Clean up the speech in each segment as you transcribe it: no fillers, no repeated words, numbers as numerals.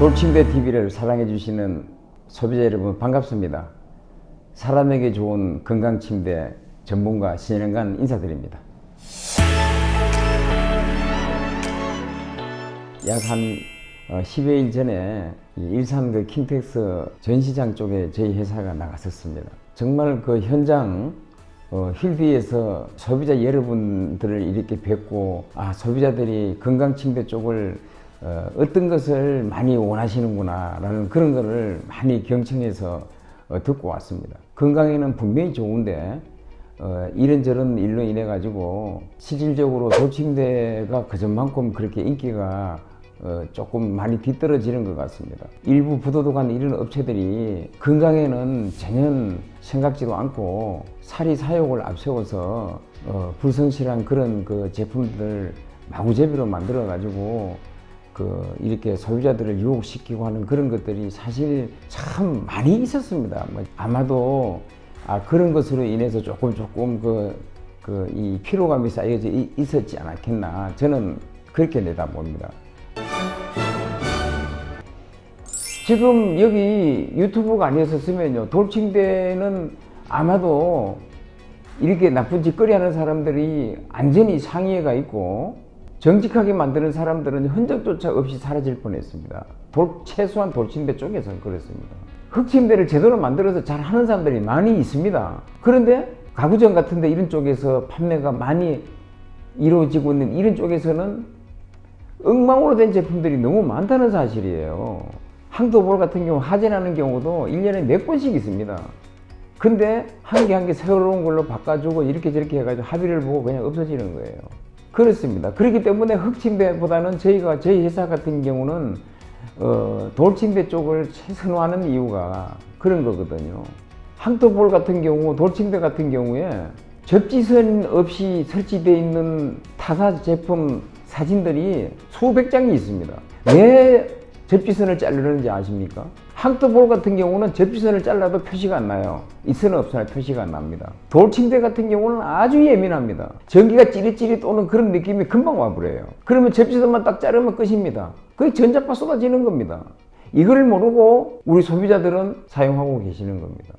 돌침대TV를 사랑해주시는 소비자 여러분 반갑습니다. 사람에게 좋은 건강침대 전문가 신영관 인사드립니다. 약 한 10여일 전에 일산 그 킨텍스 전시장 쪽에 저희 회사가 나갔었습니다. 정말 그 현장 휠비에서 소비자 여러분들을 이렇게 뵙고 소비자들이 건강침대 쪽을 어떤 것을 많이 원하시는구나 라는 그런 거를 많이 경청해서 듣고 왔습니다. 건강에는 분명히 좋은데 이런저런 일로 인해 가지고 실질적으로 돌침대가 그전만큼 그렇게 인기가 조금 많이 뒤떨어지는 것 같습니다. 일부 부도덕한 이런 업체들이 건강에는 전혀 생각지도 않고 사리 사욕을 앞세워서 불성실한 그런 그 제품들 마구제비로 만들어 가지고 이렇게 소비자들을 유혹시키고 하는 그런 것들이 사실 참 많이 있었습니다. 아마도 그런 것으로 인해서 조금 이 피로감이 쌓여져 있었지 않았겠나, 저는 그렇게 내다봅니다. 지금 여기 유튜브가 아니었으면요, 돌침대는 아마도 이렇게 나쁜 짓거리 하는 사람들이 안전히 상의가 있고 정직하게 만드는 사람들은 흔적조차 없이 사라질 뻔했습니다. 최소한 돌침대 쪽에서는 그렇습니다. 흙침대를 제대로 만들어서 잘 하는 사람들이 많이 있습니다. 그런데 가구점 같은 데 이런 쪽에서 판매가 많이 이루어지고 있는 이런 쪽에서는 엉망으로 된 제품들이 너무 많다는 사실이에요. 항토볼 같은 경우 하전하는 경우도 1년에 몇 번씩 있습니다. 근데 한 개 한 개 새로운 걸로 바꿔주고 이렇게 저렇게 해가지고 합의를 보고 그냥 없어지는 거예요. 그렇습니다. 그렇기 때문에 흙침대보다는 저희 회사 같은 경우는 돌침대 쪽을 선호하는 이유가 그런 거거든요. 항토볼 같은 경우, 돌침대 같은 경우에 접지선 없이 설치되어 있는 타사 제품 사진들이 수백 장이 있습니다. 왜 접지선을 자르는지 아십니까? 항토볼 같은 경우는 접지선을 잘라도 표시가 안 나요. 있으나 없으나 표시가 안 납니다. 돌침대 같은 경우는 아주 예민합니다. 전기가 찌릿찌릿 오는 그런 느낌이 금방 와버려요. 그러면 접지선만 딱 자르면 끝입니다. 그게 전자파 쏟아지는 겁니다. 이걸 모르고 우리 소비자들은 사용하고 계시는 겁니다.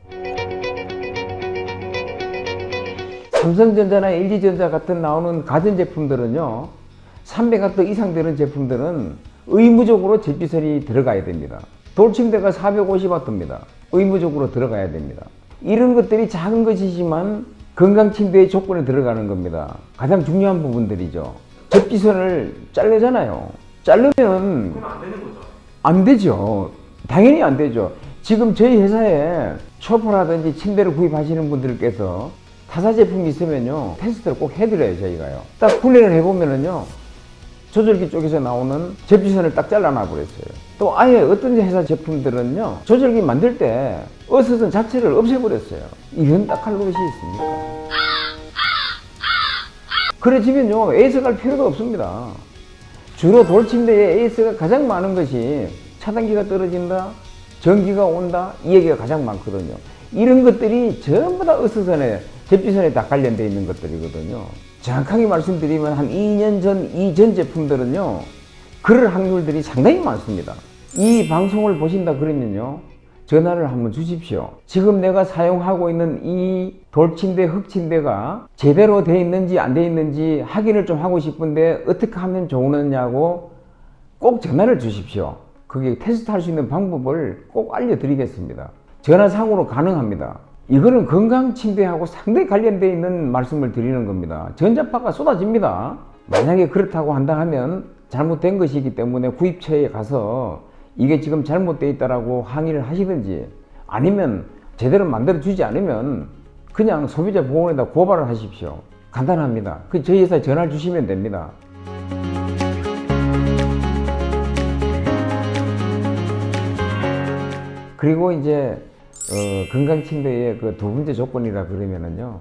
삼성전자나 LG전자 같은 나오는 가전제품들은요, 300W 이상 되는 제품들은 의무적으로 접지선이 들어가야 됩니다. 돌침대가 450W입니다. 의무적으로 들어가야 됩니다. 이런 것들이 작은 것이지만 건강침대의 조건에 들어가는 겁니다. 가장 중요한 부분들이죠. 접지선을 자르잖아요. 자르면 그럼 안 되는 거죠? 안 되죠. 당연히 안 되죠. 지금 저희 회사에 소파라든지 침대를 구입하시는 분들께서 타사 제품이 있으면요, 테스트를 꼭 해드려요. 저희가요. 딱 훈련을 해보면은요, 조절기 쪽에서 나오는 접지선을 딱 잘라놔 버렸어요. 또 아예 어떤 회사 제품들은요, 조절기 만들 때 어스선 자체를 없애버렸어요. 이런 딱할 노릇이 있습니까? 그래지면요, 에이스 갈 필요도 없습니다. 주로 돌침대에 에이스가 가장 많은 것이 차단기가 떨어진다, 전기가 온다, 이 얘기가 가장 많거든요. 이런 것들이 전부 다 어스선에, 접지선에 다 관련되어 있는 것들이거든요. 정확하게 말씀드리면 한 2년 전 이전 제품들은요, 그럴 확률들이 상당히 많습니다. 이 방송을 보신다 그러면요, 전화를 한번 주십시오. 지금 내가 사용하고 있는 이 돌침대, 흙침대가 제대로 돼 있는지 안 돼 있는지 확인을 좀 하고 싶은데 어떻게 하면 좋으느냐고 꼭 전화를 주십시오. 그게 테스트할 수 있는 방법을 꼭 알려드리겠습니다. 전화상으로 가능합니다. 이거는 건강침대하고 상당히 관련되어 있는 말씀을 드리는 겁니다. 전자파가 쏟아집니다. 만약에 그렇다고 한다 하면 잘못된 것이기 때문에 구입처에 가서 이게 지금 잘못되어 있다라고 항의를 하시든지, 아니면 제대로 만들어주지 않으면 그냥 소비자보호원에다 고발을 하십시오. 간단합니다. 저희 회사에 전화를 주시면 됩니다. 그리고 이제 건강침대의 그 두 번째 조건이라 그러면은요,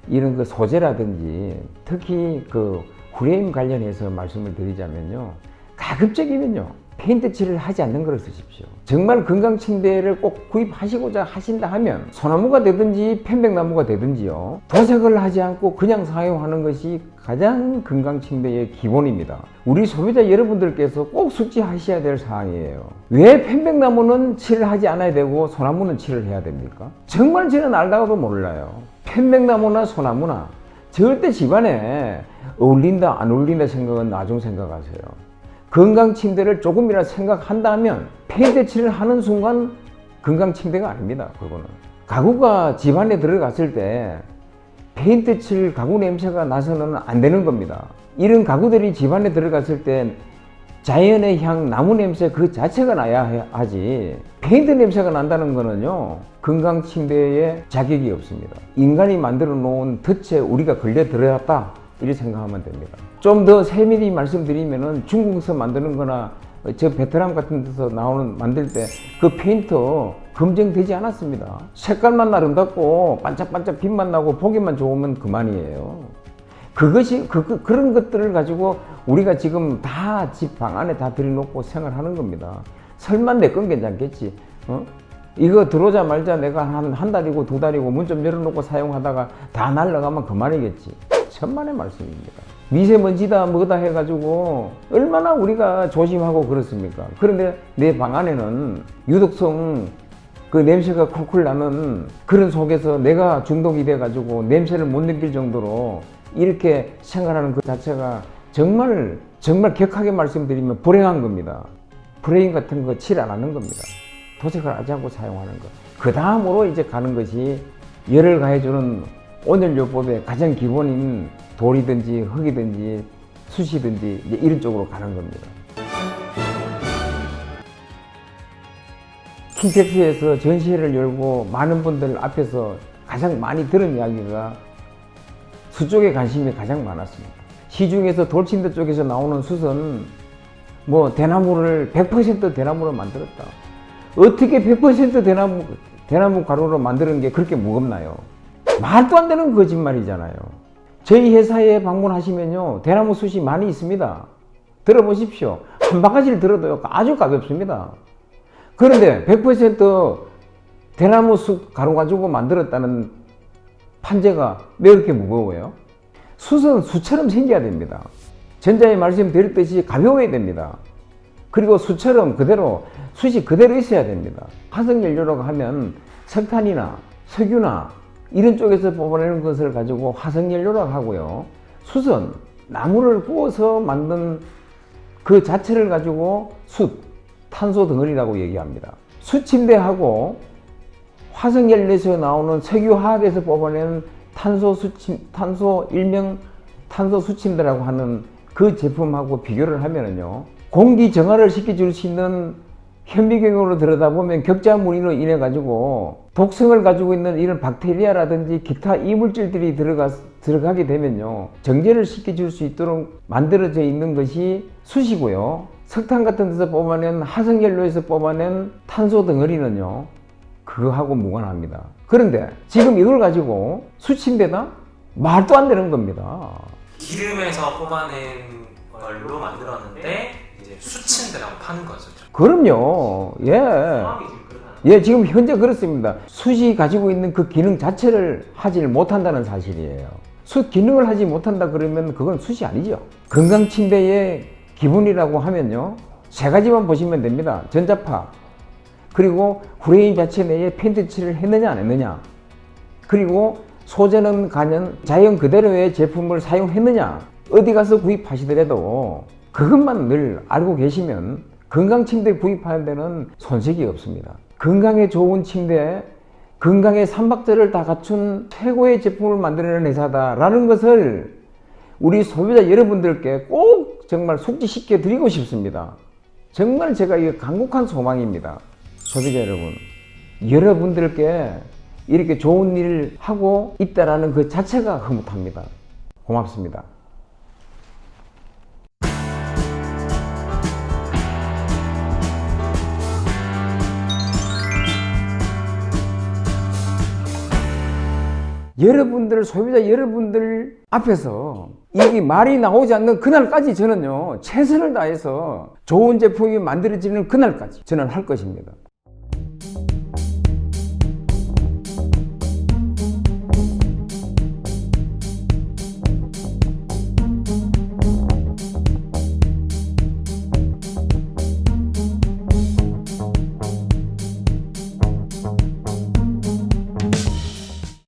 이런 그 소재라든지 특히 그 프레임 관련해서 말씀을 드리자면요, 가급적이면요, 페인트 칠을 하지 않는 걸 쓰십시오. 정말 건강침대를 꼭 구입하시고자 하신다 하면 소나무가 되든지 편백나무가 되든지요, 도색을 하지 않고 그냥 사용하는 것이 가장 건강침대의 기본입니다. 우리 소비자 여러분들께서 꼭 숙지하셔야 될 사항이에요. 왜 편백나무는 칠을 하지 않아야 되고 소나무는 칠을 해야 됩니까? 정말 저는 알다가도 몰라요. 편백나무나 소나무나 절대 집안에 어울린다 안 어울린다 생각은 나중 생각하세요. 건강침대를 조금이라도 생각한다면 페인트 칠을 하는 순간 건강침대가 아닙니다. 그거는 가구가 집안에 들어갔을 때 페인트 칠 가구 냄새가 나서는 안 되는 겁니다. 이런 가구들이 집안에 들어갔을 때 자연의 향, 나무 냄새 그 자체가 나야 하지, 페인트 냄새가 난다는 거는요, 건강침대에 자격이 없습니다. 인간이 만들어 놓은 덫에 우리가 걸려 들어갔다, 이렇게 생각하면 됩니다. 좀 더 세밀히 말씀드리면은 중국에서 만드는 거나 저 베트남 같은 데서 만들 때 그 페인트 검증되지 않았습니다. 색깔만 아름답고 반짝반짝 빛만 나고 보기만 좋으면 그만이에요. 그것이 그런 것들을 가지고 우리가 지금 다 집 방 안에 다 들여놓고 생활하는 겁니다. 설마 내 건 괜찮겠지? 이거 들어오자 말자 내가 한 달이고 두 달이고 문 좀 열어놓고 사용하다가 다 날아가면 그만이겠지. 천만의 말씀입니다. 미세먼지다 뭐다 해가지고 얼마나 우리가 조심하고 그렇습니까? 그런데 내 방 안에는 유독성 그 냄새가 쿨쿨 나는 그런 속에서 내가 중독이 돼가지고 냄새를 못 느낄 정도로 이렇게 생활하는 그 자체가 정말 격하게 말씀드리면 불행한 겁니다. 브레인 같은 거 칠 안 하는 겁니다. 도색을 하지 않고 사용하는 것. 그 다음으로 이제 가는 것이 열을 가해주는 온열요법의 가장 기본인 돌이든지 흙이든지 숯이든지 이제 이런 쪽으로 가는 겁니다. 킹텍스에서 전시회를 열고 많은 분들 앞에서 가장 많이 들은 이야기가 숯 쪽에 관심이 가장 많았습니다. 시중에서 돌침대 쪽에서 나오는 숯은 뭐 대나무를 100% 대나무로 만들었다. 어떻게 100% 대나무 가루로 만드는 게 그렇게 무겁나요? 말도 안 되는 거짓말이잖아요. 저희 회사에 방문하시면요, 대나무 숯이 많이 있습니다. 들어보십시오. 한 바가지를 들어도요, 아주 가볍습니다. 그런데 100% 대나무 숯 가루 가지고 만들었다는 판재가 왜 이렇게 무거워요? 숯은 숯처럼 생겨야 됩니다. 전자에 말씀드렸듯이 가벼워야 됩니다. 그리고 숯처럼 숯이 그대로 있어야 됩니다. 화석연료라고 하면 석탄이나 석유나 이런 쪽에서 뽑아내는 것을 가지고 화석연료라고 하고요. 숯은 나무를 구워서 만든 그 자체를 가지고 숯, 탄소 덩어리라고 얘기합니다. 숯침대하고 화석연료에서 나오는 석유화학에서 뽑아내는 일명 탄소 숯침대라고 하는 그 제품하고 비교를 하면은요, 공기 정화를 시켜줄 수 있는 현미경으로 들여다보면 격자무늬로 인해 가지고 독성을 가지고 있는 이런 박테리아라든지 기타 이물질들이 들어가게 되면요, 정제를 시켜줄 수 있도록 만들어져 있는 것이 숯이고요. 석탄 같은 데서 뽑아낸 화석연료에서 뽑아낸 탄소 덩어리는요, 그거하고 무관합니다. 그런데 지금 이걸 가지고 숯침대다? 말도 안 되는 겁니다. 기름에서 뽑아낸 걸로 만들었는데 이제 숯침대라고 파는 거죠. 그럼요. 예, 지금 현재 그렇습니다. 숯이 가지고 있는 그 기능 자체를 하지를 못한다는 사실이에요. 숯 기능을 하지 못한다 그러면 그건 숯이 아니죠. 건강침대의 기본이라고 하면요, 세 가지만 보시면 됩니다. 전자파, 그리고 프레임 자체 내에 페인트 칠을 했느냐 안 했느냐, 그리고 소재는 자연 그대로의 제품을 사용했느냐, 어디 가서 구입하시더라도 그것만 늘 알고 계시면 건강침대 구입하는 데는 손색이 없습니다. 건강에 좋은 침대, 건강의 삼박자를 다 갖춘 최고의 제품을 만들어내는 회사다라는 것을 우리 소비자 여러분들께 꼭 정말 숙지시켜 드리고 싶습니다. 정말 제가 이거 간곡한 소망입니다. 소비자 여러분, 여러분들께 이렇게 좋은 일을 하고 있다라는 그 자체가 흐뭇합니다. 고맙습니다. 여러분들, 소비자 여러분들 앞에서 이게 말이 나오지 않는 그날까지 저는요, 최선을 다해서 좋은 제품이 만들어지는 그날까지 저는 할 것입니다.